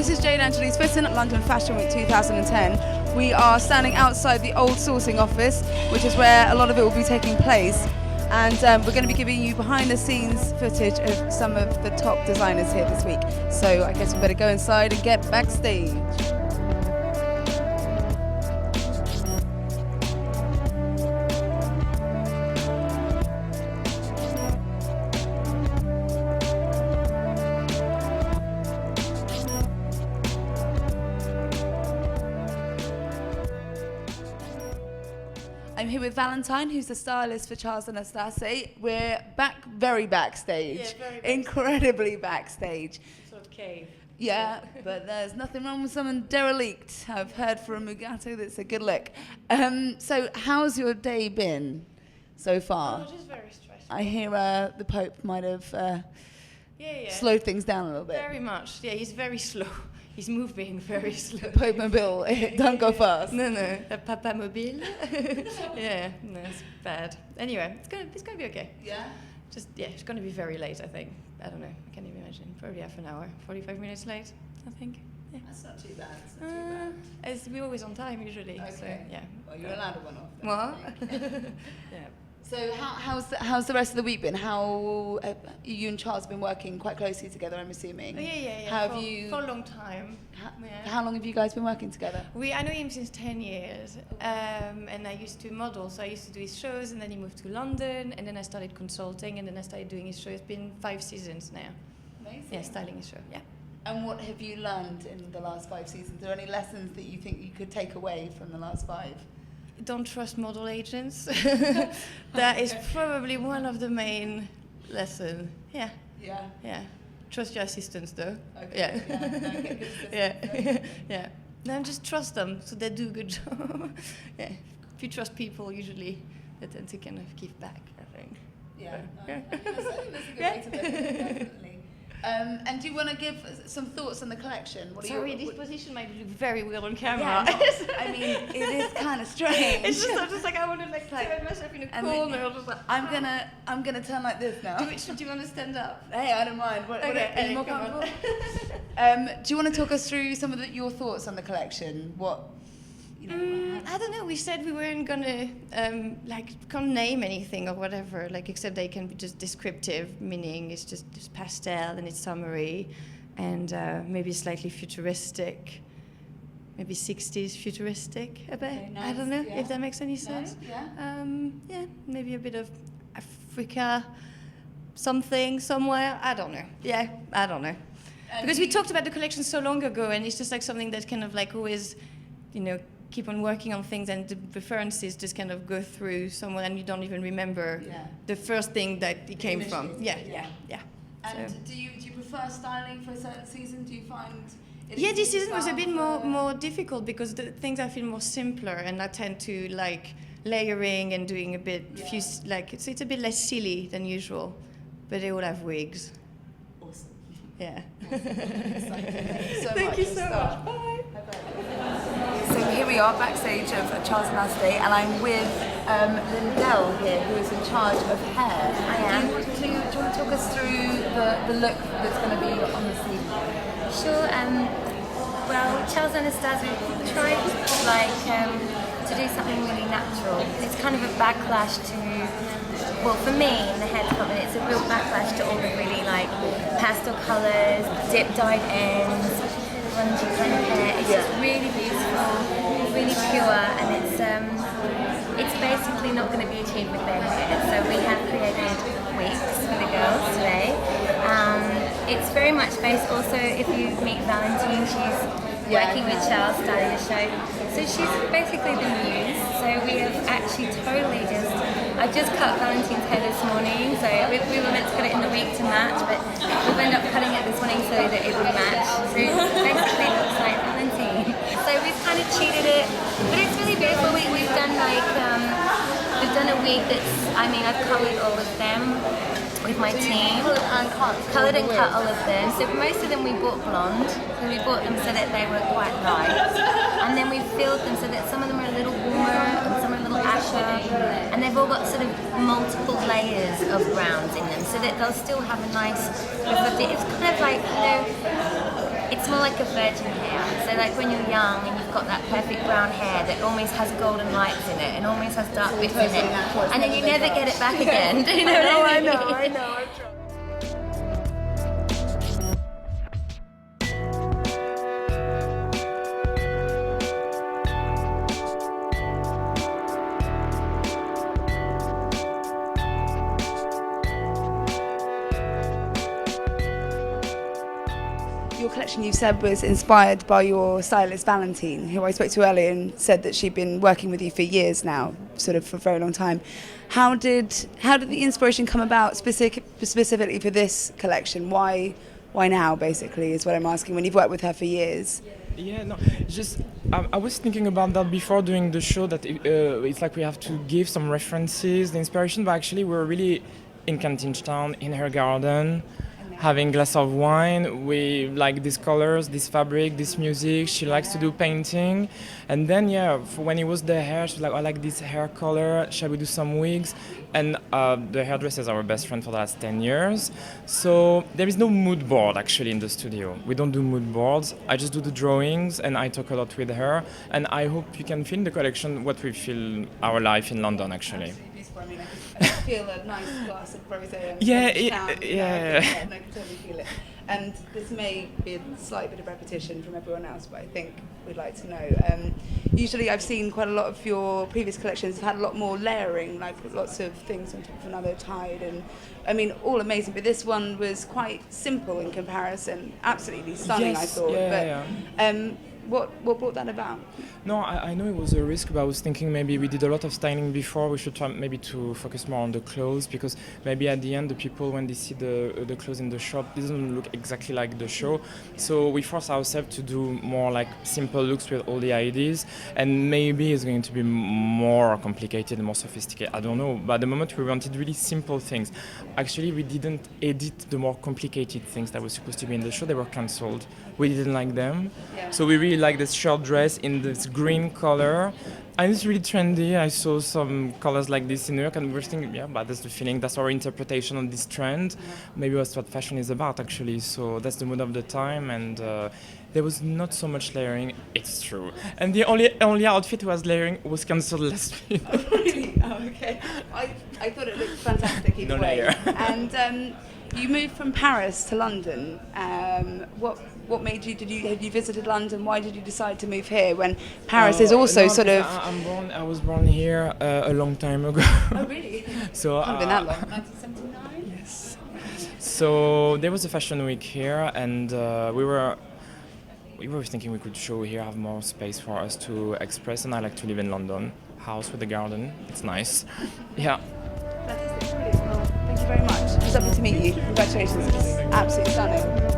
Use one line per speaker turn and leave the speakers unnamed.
this is Jade and Fitton at London Fashion Week 2010. We are standing outside the old sourcing office, which is where a lot of it will be taking place. And we're going to be giving you behind the scenes footage of some of the top designers here this week. So I guess we better go inside and get backstage. I'm here with Valentine, who's the stylist for Charles and Anastase. We're very backstage.
Yeah, very backstage.
Incredibly backstage.
Sort of cave.
Yeah, but there's nothing wrong with someone derelict. I've heard from Mugato that's a good look. So how's your day been so far?
Oh, just very stressful.
I hear the Pope might have
Yeah.
slowed things down a little bit.
Very much. Yeah, he's very slow. He's moving very slow.
The Pope Mobile, don't go fast.
No, a Papa Mobile. Yeah, no, it's bad. Anyway, it's gonna be okay.
Yeah?
It's gonna be very late, I think. I don't know, I can't even imagine. Probably half an hour, 45 minutes late, I think. Yeah.
That's not too bad. It's not too bad.
We're always on time usually.
Okay.
So, yeah.
Well, you're allowed a one-off.
What? Yeah.
So how's the rest of the week been? How you and Charles have been working quite closely together, I'm assuming?
Yeah.
How
for,
have you?
For a long time.
How long have you guys been working together?
I know him since 10 years, and I used to model, so I used to do his shows, and then he moved to London, and then I started consulting, and then I started doing his show. It's been 5 seasons now.
Amazing.
Yeah, styling his show, yeah.
And what have you learned in the last 5 seasons? Are there any lessons that you think you could take away from the last 5?
Don't trust model agents. That is probably one of the main lessons. Yeah. Trust your assistants, though.
Okay.
Yeah. No, just trust them, so they do a good job. Yeah. If you trust people, usually they tend to kind of give back, I think.
Yeah. That's a good way to look at it, definitely. And do you want to give some thoughts on the collection?
This position might look very weird on camera.
Yeah, I mean, it is kind of strange.
It's just, I'm just like, I want to turn myself in a corner.
I'm gonna turn like this now.
Do you want to stand up?
Hey, I don't mind. Are you more comfortable? Do you want to talk us through some of your thoughts on the collection?
I don't know. We said we weren't gonna can't name anything or whatever, except they can be just descriptive, meaning it's just pastel and it's summery, and maybe slightly futuristic, maybe 60s futuristic a bit. Nice. I don't know if that makes any sense. Yeah. Maybe a bit of Africa, something somewhere. I don't know. Yeah, I don't know. Because we talked about the collection so long ago, and it's just something that kind of always, keep on working on things, and the references just kind of go through somewhere, and you don't even remember the first thing that it came from. Yeah.
And so. Do you prefer styling for a certain season? Do you find?
This season was a bit more difficult because the things I feel more simpler, and I tend to like layering and doing a bit it's a bit less silly than usual, but they all have wigs.
Awesome.
Yeah.
Thank you so much.
Bye.
So here we are backstage of Charles and Anastase, and I'm with Deverill here, who is in charge of hair.
I am.
Do you want to talk us through the look that's going to be on the scene?
Sure. Well, Charles and Anastase tried to do something really natural. It's kind of a backlash to, well, for me in the hair department, it's a real backlash to all the really pastel colours, dip-dyed ends, grungy kind of hair. It's just really beautiful, really pure, and it's basically not going to be achieved with their hair. So we have created wigs for the girls today. It's very much based also, if you meet Valentine, she's working with Charles, starting a show. So she's basically the muse. So we have actually I just cut Valentine's hair this morning, so we were meant to cut it in the week to match, but we've ended up cutting it this morning so that it would match. So it basically looks like Valentine. So we've kind of cheated it, but it's really beautiful. We've done we've done a wig that's, I've coloured all of them with my team. Coloured and cut all of them. So for most of them we bought blonde. So we bought them so that they were quite light. And then we filled them so that some of them are a little warmer and some are a little asher. And they've all got sort of multiple layers of browns in them so that they'll still have a nice, it's kind of it's more like a virgin hair. So like when you're young and you've got that perfect brown hair that almost has golden lights in it and almost has dark bits in it, and then you never get it back again. Do you know what I mean?
I know. Your collection, you said, was inspired by your stylist Valentine, who I spoke to earlier and said that she'd been working with you for years now, sort of for a very long time. How did the inspiration come about specifically for this collection? Why now, basically, is what I'm asking, when you've worked with her for years?
Yeah, no, just I was thinking about that before doing the show, that it's like we have to give some references, the inspiration, but actually we're really in Town, in her garden, having a glass of wine. We like these colors, this fabric, this music. She likes to do painting. And then, when it was the hair, she was like, I like this hair color. Shall we do some wigs? And the hairdresser is our best friend for the last 10 years. So there is no mood board, actually, in the studio. We don't do mood boards. I just do the drawings, and I talk a lot with her. And I hope you can feel in the collection what we feel our life in London, actually.
I mean, I can feel a nice glass of rosé.
Yeah.
I can totally feel it. And this may be a slight bit of repetition from everyone else, but I think we'd like to know. Usually I've seen quite a lot of your previous collections have had a lot more layering, like lots of things on top of another tied, and I mean, all amazing, but this one was quite simple in comparison. Absolutely stunning,
Yes,
I thought.
yeah.
What brought that about?
No, I know it was a risk, but I was thinking maybe we did a lot of styling before. We should try maybe to focus more on the clothes, because maybe at the end the people, when they see the clothes in the shop, it doesn't look exactly like the show. So we force ourselves to do more like simple looks with all the ideas, and maybe it's going to be more complicated and more sophisticated. I don't know. But at the moment we wanted really simple things. Actually, we didn't edit the more complicated things that were supposed to be in the show. They were cancelled. We didn't like them.
Yeah.
So we really like this short dress in this green color. And it's really trendy. I saw some colors like this in New York, and we're thinking, but that's the feeling, that's our interpretation of this trend. Maybe that's what fashion is about, actually. So that's the mood of the time, and there was not so much layering, it's true. And the only outfit who was layering was cancelled last week.
Oh, really? Oh, okay. I thought it looked fantastic either
No
way.
layer.
And you moved from Paris to London. What made you? Have you visited London? Why did you decide to move here when Paris is also sort of?
I was born here a long time ago.
Oh, really?
So
Not been that long. 1979.
Yes. So there was a fashion week here, and we were thinking we could show here, have more space for us to express. And I like to live in London, house with a garden. It's nice. Yeah.
Fantastic. Brilliant. Well, thank you very much. It was lovely to meet you. Congratulations. It's absolutely stunning.